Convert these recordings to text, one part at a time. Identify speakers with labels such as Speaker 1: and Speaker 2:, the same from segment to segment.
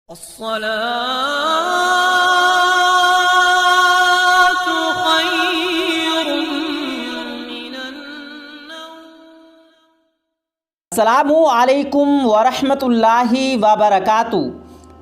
Speaker 1: الصلاة خير من النوم.
Speaker 2: السلام علیکم ورحمۃ اللہ وبرکاتہ.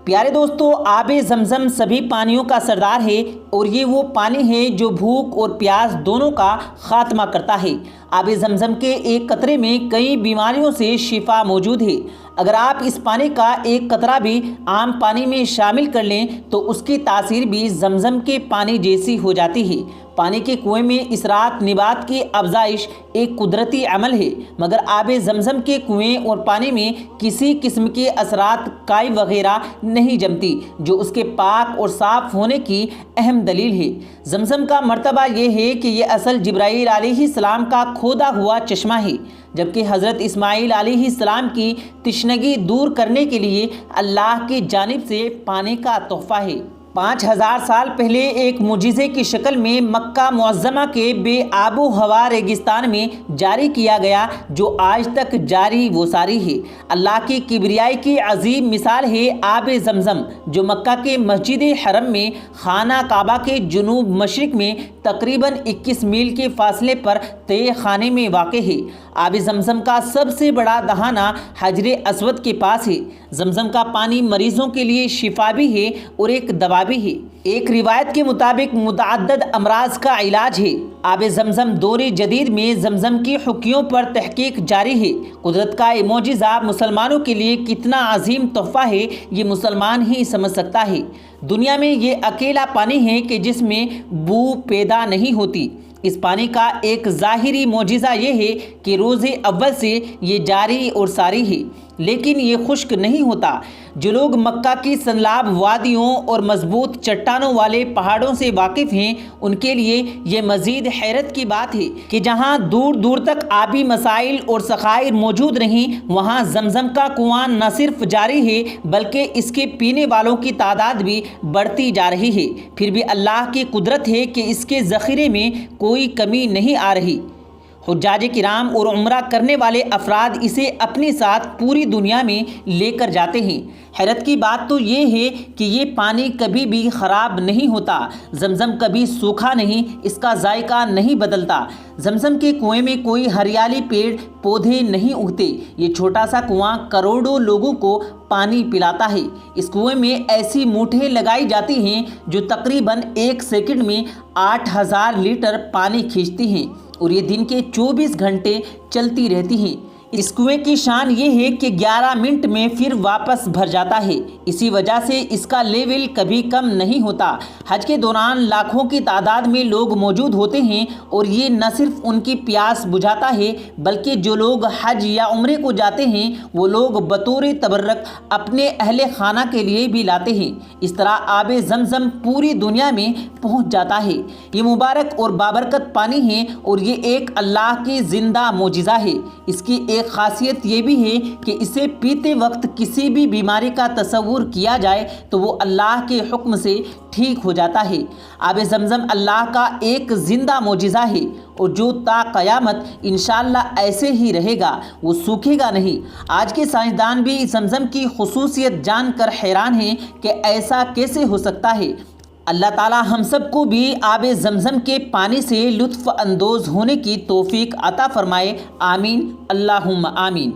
Speaker 2: پیارے دوستو، آب زمزم سبھی پانیوں کا سردار ہے اور یہ وہ پانی ہے جو بھوک اور پیاس دونوں کا خاتمہ کرتا ہے. آب زمزم کے ایک قطرے میں کئی بیماریوں سے شفا موجود ہے. اگر آپ اس پانی کا ایک قطرہ بھی عام پانی میں شامل کر لیں تو اس کی تاثیر بھی زمزم کے پانی جیسی ہو جاتی ہے. پانی کے کنویں میں اثرات نبات کی افزائش ایک قدرتی عمل ہے، مگر آب زمزم کے کنویں اور پانی میں کسی قسم کے اثرات کائی وغیرہ نہیں جمتی، جو اس کے پاک اور صاف ہونے کی اہم دلیل ہے. زمزم کا مرتبہ یہ ہے کہ یہ اصل جبرائیل علیہ السلام کا کھودا ہوا چشمہ ہے، جبکہ حضرت اسماعیل علیہ السلام کی تشنگی دور کرنے کے لیے اللہ کی جانب سے پانی کا تحفہ ہے. 5000 سال پہلے ایک معجزے کی شکل میں مکہ معظمہ کے بے آب و ہوا ریگستان میں جاری کیا گیا، جو آج تک جاری و ساری ہے. اللہ کی کبریائی کی عظیم مثال ہے آب زمزم، جو مکہ کے مسجد حرم میں خانہ کعبہ کے جنوب مشرق میں تقریباً 21 میل کے فاصلے پر تہ خانے میں واقع ہے. آب زمزم کا سب سے بڑا دہانہ حجر اسود کے پاس ہے. زمزم کا پانی مریضوں کے لیے شفا بھی ہے اور ایک دوا بھی ہے. ایک روایت کے مطابق متعدد امراض کا علاج ہے. آب زمزم دور جدید میں زمزم کی حقیقتوں پر تحقیق جاری ہے. قدرت کا یہ معجزہ مسلمانوں کے لیے کتنا عظیم تحفہ ہے، یہ مسلمان ہی سمجھ سکتا ہے. دنیا میں یہ اکیلا پانی ہے کہ جس میں بو پیدا نہیں ہوتی. اس پانی کا ایک ظاہری معجزہ یہ ہے کہ روز اول سے یہ جاری اور ساری ہے، لیکن یہ خشک نہیں ہوتا. جو لوگ مکہ کی سنلاب وادیوں اور مضبوط چٹانوں والے پہاڑوں سے واقف ہیں، ان کے لیے یہ مزید حیرت کی بات ہے کہ جہاں دور دور تک آبی مسائل اور ذخائر موجود نہیں، وہاں زمزم کا کنواں نہ صرف جاری ہے بلکہ اس کے پینے والوں کی تعداد بھی بڑھتی جا رہی ہے. پھر بھی اللہ کی قدرت ہے کہ اس کے ذخیرے میں کوئی کمی نہیں آ رہی. حجاج کرام اور عمرہ کرنے والے افراد اسے اپنے ساتھ پوری دنیا میں لے کر جاتے ہیں. حیرت کی بات تو یہ ہے کہ یہ پانی کبھی بھی خراب نہیں ہوتا. زمزم کبھی سوکھا نہیں، اس کا ذائقہ نہیں بدلتا. زمزم کے کنویں میں کوئی ہریالی پیڑ پودے نہیں اگتے. یہ چھوٹا سا کنواں کروڑوں لوگوں کو پانی پلاتا ہے. اس کنویں میں ایسی موٹریں لگائی جاتی ہیں جو تقریباً 1 سیکنڈ میں 8000 لیٹر پانی کھینچتی ہیں اور یہ دن کے 24 گھنٹے چلتی رہتی ہیں. اس کنویں کی شان یہ ہے کہ 11 منٹ میں پھر واپس بھر جاتا ہے. اسی وجہ سے اس کا لیول کبھی کم نہیں ہوتا. حج کے دوران لاکھوں کی تعداد میں لوگ موجود ہوتے ہیں اور یہ نہ صرف ان کی پیاس بجھاتا ہے بلکہ جو لوگ حج یا عمرے کو جاتے ہیں وہ لوگ بطور تبرک اپنے اہل خانہ کے لیے بھی لاتے ہیں. اس طرح آب زمزم پوری دنیا میں پہنچ جاتا ہے. یہ مبارک اور بابرکت پانی ہے اور یہ ایک اللہ کی زندہ معجزہ ہے. اس کی ایک خاصیت یہ بھی ہے کہ اسے پیتے وقت کسی بھی بیماری کا تصور کیا جائے تو وہ اللہ کے حکم سے ٹھیک ہو جاتا ہے. آب زمزم اللہ کا ایک زندہ معجزہ ہے اور جو تا قیامت انشاءاللہ ایسے ہی رہے گا، وہ سوکھے گا نہیں. آج کے سائنسدان بھی زمزم کی خصوصیت جان کر حیران ہیں کہ ایسا کیسے ہو سکتا ہے. اللہ تعالی ہم سب کو بھی آب زمزم کے پانی سے لطف اندوز ہونے کی توفیق عطا فرمائے. آمین اللہم آمین.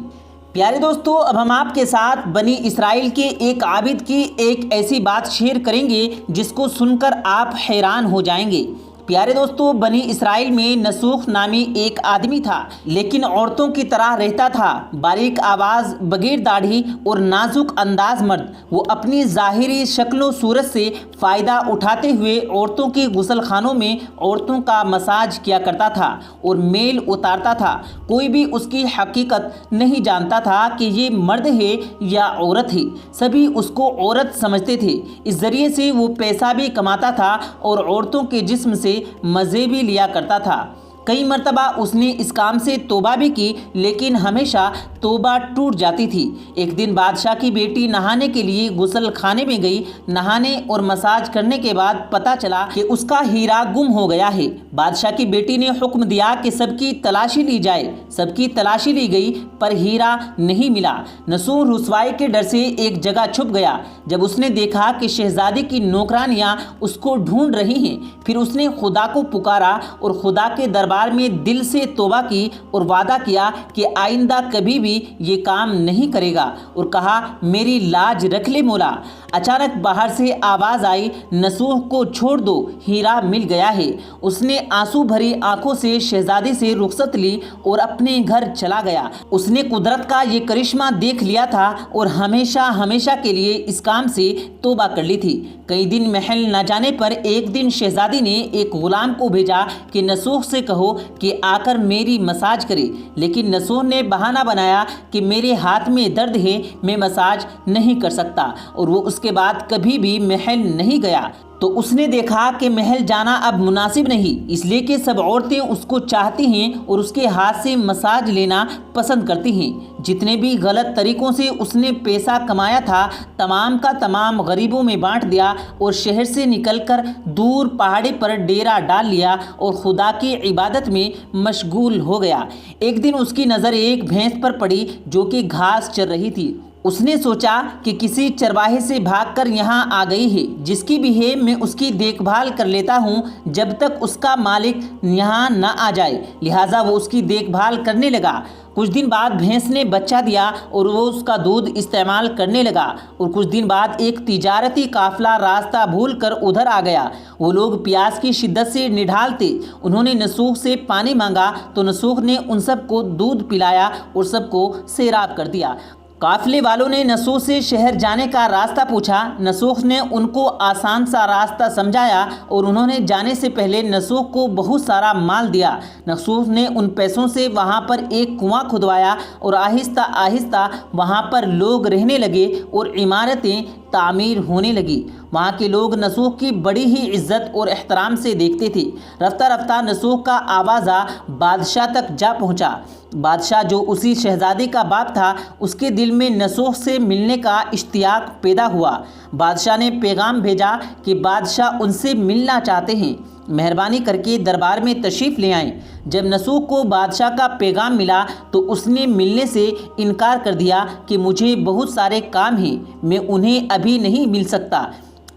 Speaker 2: پیارے دوستو، اب ہم آپ کے ساتھ بنی اسرائیل کے ایک عابد کی ایک ایسی بات شیئر کریں گے جس کو سن کر آپ حیران ہو جائیں گے. پیارے دوستو، بنی اسرائیل میں نسوخ نامی ایک آدمی تھا، لیکن عورتوں کی طرح رہتا تھا. باریک آواز، بغیر داڑھی اور نازک انداز مرد. وہ اپنی ظاہری شکل و صورت سے فائدہ اٹھاتے ہوئے عورتوں کے غسل خانوں میں عورتوں کا مساج کیا کرتا تھا اور میل اتارتا تھا. کوئی بھی اس کی حقیقت نہیں جانتا تھا کہ یہ مرد ہے یا عورت ہے. سبھی اس کو عورت سمجھتے تھے. اس ذریعے سے وہ پیسہ بھی کماتا تھا اور عورتوں کے جسم سے مزے بھی لیا کرتا تھا. کئی مرتبہ اس نے اس کام سے توبہ بھی کی، لیکن ہمیشہ توبہ ٹوٹ جاتی تھی۔ ایک دن بادشاہ کی بیٹی نہانے کے لیے غسل خانے میں گئی۔ نہانے اور مساج کرنے کے بعد پتہ چلا کہ اس کا ہیرا گم ہو گیا ہے۔ بادشاہ کی بیٹی نے حکم دیا کہ سب کی تلاشی لی جائے۔ سب کی تلاشی لی گئی پر ہیرا نہیں ملا۔ نسوح رسوائی کے ڈر سے ایک جگہ چھپ گیا۔ جب اس نے دیکھا کہ شہزادی کی نوکرانیاں اس کو ڈھونڈ رہی ہیں، پھر اس نے خدا کو پکارا اور خدا کے دربار میں دل سے توبہ کی اور وعدہ کیا کہ آئندہ کبھی بھی یہ کام نہیں کرے گا، اور کہا میری لاج رکھ لے مولا۔ اچانک باہر سے آواز آئی، نسوح کو چھوڑ دو، ہیرا مل گیا ہے۔ اس نے آنسو بھری آنکھوں سے شہزادی سے رخصت لی اور اپنے گھر چلا گیا۔ اس نے قدرت کا یہ کرشمہ دیکھ لیا تھا اور ہمیشہ ہمیشہ کے لیے اس کام سے توبہ کر لی تھی۔ کئی دن محل نہ جانے پر ایک دن شہزادی نے ایک غلام کو بھیجا کہ نسوح سے کہو کہ آ کر میری مساج کرے، لیکن نسوح نے بہانہ بنایا کہ میرے ہاتھ میں درد ہے، میں مساج نہیں کر سکتا، اور وہ اس کے بعد کبھی بھی محل نہیں گیا۔ تو اس نے دیکھا کہ محل جانا اب مناسب نہیں، اس لیے کہ سب عورتیں اس کو چاہتی ہیں اور اس کے ہاتھ سے مساج لینا پسند کرتی ہیں۔ جتنے بھی غلط طریقوں سے اس نے پیسہ کمایا تھا تمام کا تمام غریبوں میں بانٹ دیا، اور شہر سے نکل کر دور پہاڑی پر ڈیرا ڈال لیا اور خدا کی عبادت میں مشغول ہو گیا۔ ایک دن اس کی نظر ایک بھینس پر پڑی جو کہ گھاس چر رہی تھی۔ اس نے سوچا کہ کسی چرواہے سے بھاگ کر یہاں آ گئی ہے، جس کی بھی ہے میں اس کی دیکھ بھال کر لیتا ہوں جب تک اس کا مالک یہاں نہ آ جائے، لہٰذا وہ اس کی دیکھ بھال کرنے لگا۔ کچھ دن بعد بھینس نے بچہ دیا اور وہ اس کا دودھ استعمال کرنے لگا، اور کچھ دن بعد ایک تجارتی قافلہ راستہ بھول کر ادھر آ گیا۔ وہ لوگ پیاس کی شدت سے نڈھال تھے۔ انہوں نے نسوح سے پانی مانگا تو نسوح نے ان سب کو دودھ پلایا اور سب کو سیراب کر دیا۔ قافلے والوں نے نسوح سے شہر جانے کا راستہ پوچھا۔ نسوح نے ان کو آسان سا راستہ سمجھایا اور انہوں نے جانے سے پہلے نسوح کو بہت سارا مال دیا۔ نسوح نے ان پیسوں سے وہاں پر ایک کنواں کھدوایا اور آہستہ آہستہ وہاں پر لوگ رہنے لگے اور عمارتیں تعمیر ہونے لگی۔ وہاں کے لوگ نسوح کی بڑی ہی عزت اور احترام سے دیکھتے تھے۔ رفتہ رفتہ نسوح کا آوازہ بادشاہ تک جا پہنچا۔ بادشاہ جو اسی شہزادی کا باپ تھا، اس کے دل میں نسوح سے ملنے کا اشتیاق پیدا ہوا۔ بادشاہ نے پیغام بھیجا کہ بادشاہ ان سے ملنا چاہتے ہیں، مہربانی کر کے دربار میں تشریف لے آئیں۔ جب نسوح کو بادشاہ کا پیغام ملا تو اس نے ملنے سے انکار کر دیا کہ مجھے بہت سارے کام ہیں، میں انہیں ابھی نہیں مل سکتا۔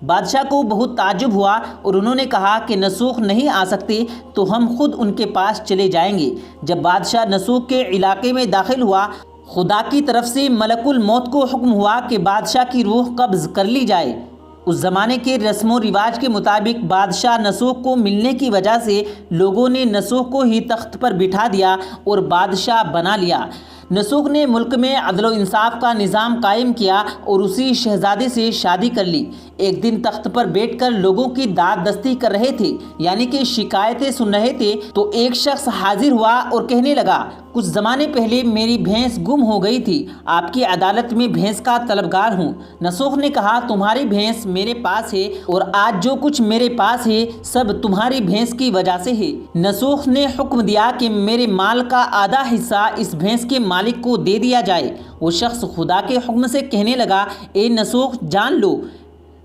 Speaker 2: بادشاہ کو بہت تعجب ہوا اور انہوں نے کہا کہ نسوح نہیں آ سکتے تو ہم خود ان کے پاس چلے جائیں گے۔ جب بادشاہ نسوح کے علاقے میں داخل ہوا، خدا کی طرف سے ملک الموت کو حکم ہوا کہ بادشاہ کی روح قبض کر لی جائے۔ اس زمانے کے رسم و رواج کے مطابق بادشاہ نسوح کو ملنے کی وجہ سے لوگوں نے نسوح کو ہی تخت پر بٹھا دیا اور بادشاہ بنا لیا۔ نسوح نے ملک میں عدل و انصاف کا نظام قائم کیا اور اسی شہزادی سے شادی کر لی۔ ایک دن تخت پر بیٹھ کر لوگوں کی داد دستی کر رہے تھے، یعنی کہ شکایتیں سن رہے تھے، تو ایک شخص حاضر ہوا اور کہنے لگا، کچھ زمانے پہلے میری بھینس گم ہو گئی تھی، آپ کی عدالت میں بھینس کا طلبگار ہوں۔ نسوح نے کہا، تمہاری بھینس میرے پاس ہے اور آج جو کچھ میرے پاس ہے سب تمہاری بھینس کی وجہ سے ہے۔ نسوح نے حکم دیا کہ میرے مال کا آدھا حصہ اس بھینس کے مالک کو دے دیا جائے۔ وہ شخص خدا کے حکم سے کہنے لگا، اے نسوح، جان لو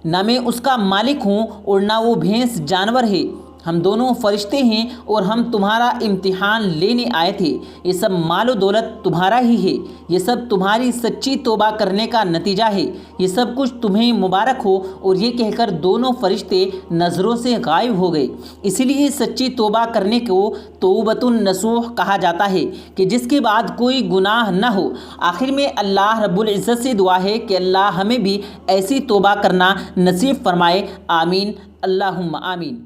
Speaker 2: نہ میں اس کا مالک ہوں اور نہ وہ بھینس جانور ہے، ہم دونوں فرشتے ہیں اور ہم تمہارا امتحان لینے آئے تھے۔ یہ سب مال و دولت تمہارا ہی ہے، یہ سب تمہاری سچی توبہ کرنے کا نتیجہ ہے، یہ سب کچھ تمہیں مبارک ہو۔ اور یہ کہہ کر دونوں فرشتے نظروں سے غائب ہو گئے۔ اسی لیے سچی توبہ کرنے کو توبۃ النصوح کہا جاتا ہے کہ جس کے بعد کوئی گناہ نہ ہو۔ آخر میں اللہ رب العزت سے دعا ہے کہ اللہ ہمیں بھی ایسی توبہ کرنا نصیب فرمائے۔ آمین، اللہم آمین۔